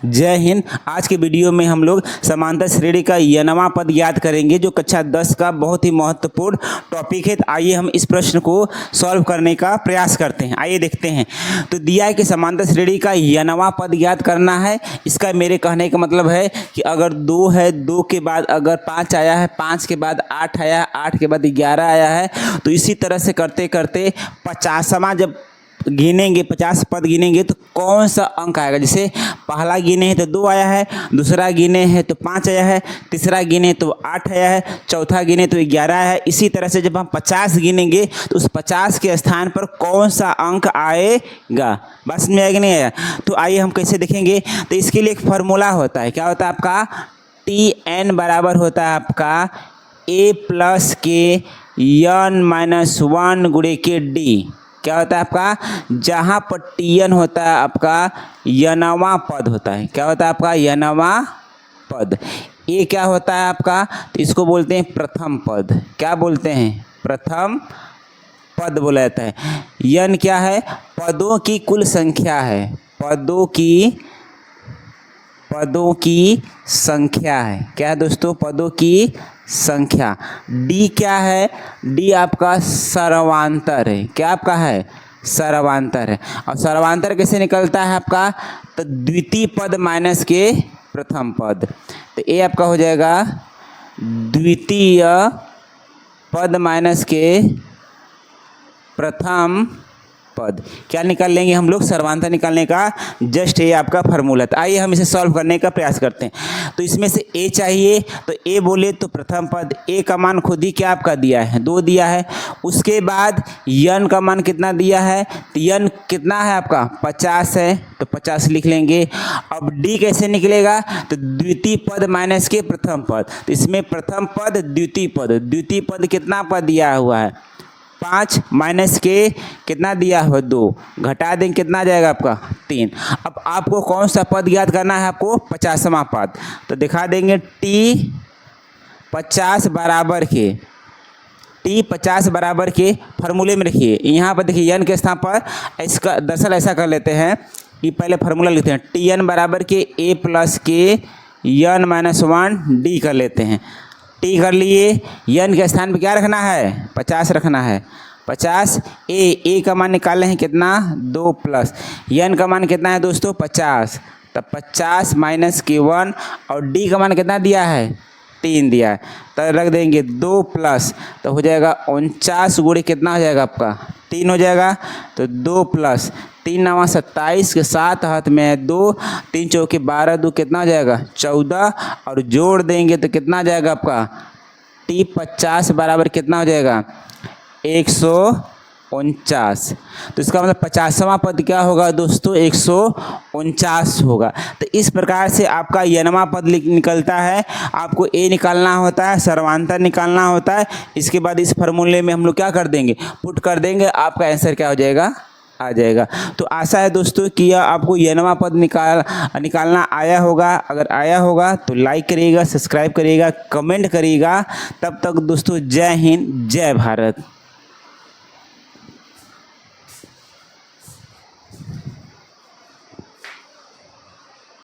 जय हिंद। आज के वीडियो में हम लोग समांतर श्रेणी का यनवा पद याद करेंगे जो कक्षा 10 का बहुत ही महत्वपूर्ण टॉपिक है। तो आइए हम इस प्रश्न को सॉल्व करने का प्रयास करते हैं। आइए देखते हैं। तो दिया है कि समांतर श्रेणी का यनवा पद याद करना है। इसका मेरे कहने का मतलब है कि अगर 2 है, 2 के बाद अगर 5 आया है, 5 के बाद 8 आया है, 8 के बाद 11 आया है, तो इसी तरह से करते करते 50वां जब गिनेंगे, 50 पद गिनेंगे तो कौन सा अंक आएगा। जैसे पहला गिने है तो 2 आया है, दूसरा गिने है तो 5 आया है, तीसरा गिने तो 8 आया है, चौथा गिने तो 11 आया है। इसी तरह से जब हम 50 गिनेंगे तो उस 50 के स्थान पर कौन सा अंक आएगा। बस में आएगा नहीं आया। तो आइए हम कैसे देखेंगे। तो इसके लिए एक फार्मूला होता है। क्या होता है आपका? TN बराबर होता है आपका A प्लस के n-1 गुणे के D। क्या होता है आपका? जहाँ पर TN होता है आपका यनवा पद होता है। क्या होता है आपका? यनवा पद। ये क्या होता है आपका? तो इसको बोलते हैं प्रथम पद। क्या बोलते हैं? प्रथम पद बोला जाता है। यन क्या है? पदों की कुल संख्या है। पदों की संख्या है। क्या है दोस्तों? पदों की संख्या। डी क्या है? डी आपका सर्वांतर है। क्या आपका है? सर्वांतर है। और सर्वांतर कैसे निकलता है आपका? तो द्वितीय पद माइनस के प्रथम पद। तो ये आपका हो जाएगा द्वितीय पद माइनस के प्रथम पद। क्या निकाल लेंगे हम लोग? सर्वांतर निकालने का जस्ट ये आपका फार्मूला। तो आइए हम इसे सॉल्व करने का प्रयास करते हैं। तो इसमें से ए चाहिए, तो ए बोले तो प्रथम पद। ए का मान खुद ही क्या आपका दिया है? 2 दिया है। उसके बाद यन का मान कितना दिया है? तो यन कितना है आपका? 50 है, तो 50 लिख लेंगे। अब डी कैसे निकलेगा? तो द्वितीय पद माइनस के प्रथम पद। तो इसमें प्रथम पद, द्वितीय पद। द्वितीय पद कितना पद दिया हुआ है? 5 माइनस के कितना दिया हो? 2 घटा देंगे, कितना आ जाएगा आपका? 3। अब आपको कौन सा पद याद करना है? आपको 50वां पद। तो दिखा देंगे T 50 बराबर के, T 50 बराबर के फार्मूले में रखिए। यहाँ पर देखिए यन के स्थान पर इसका दरअसल ऐसा कर लेते हैं कि पहले फार्मूला लिखते हैं। TN बराबर के A प्लस के n-1 D कर लेते हैं। टी कर लिए। यन के स्थान पे क्या रखना है? 50 रखना है। 50 ए का मान निकाल रहे हैं कितना? 2 प्लस यन का मान कितना है दोस्तों? 50। तब 50 माइनस के 1 और डी का मान कितना दिया है? 3 दिया है। तो रख देंगे 2 प्लस, तो हो जाएगा 49 गुणे कितना हो जाएगा आपका? 3 हो जाएगा। तो 2 प्लस 3 9 27 के साथ हाथ में 2, 3 चौके 12, 2 कितना हो जाएगा? 14। और जोड़ देंगे तो कितना आ जाएगा आपका? T 50 बराबर कितना हो जाएगा? 149। तो इसका मतलब 50वां पद क्या होगा दोस्तों? 149 होगा। तो इस प्रकार से आपका यनवा पद निकलता है। आपको ए निकालना होता है, सर्वांतर निकालना होता है। इसके बाद इस फार्मूले में हम लोग क्या कर देंगे? पुट कर देंगे। आपका आंसर क्या हो जाएगा? आ जाएगा। तो आशा है दोस्तों कि यह आपको यनवा पद निकालना आया होगा। अगर आया होगा तो लाइक करिएगा, सब्सक्राइब करिएगा, कमेंट करिएगा। तब तक दोस्तों जय हिंद, जय भारत।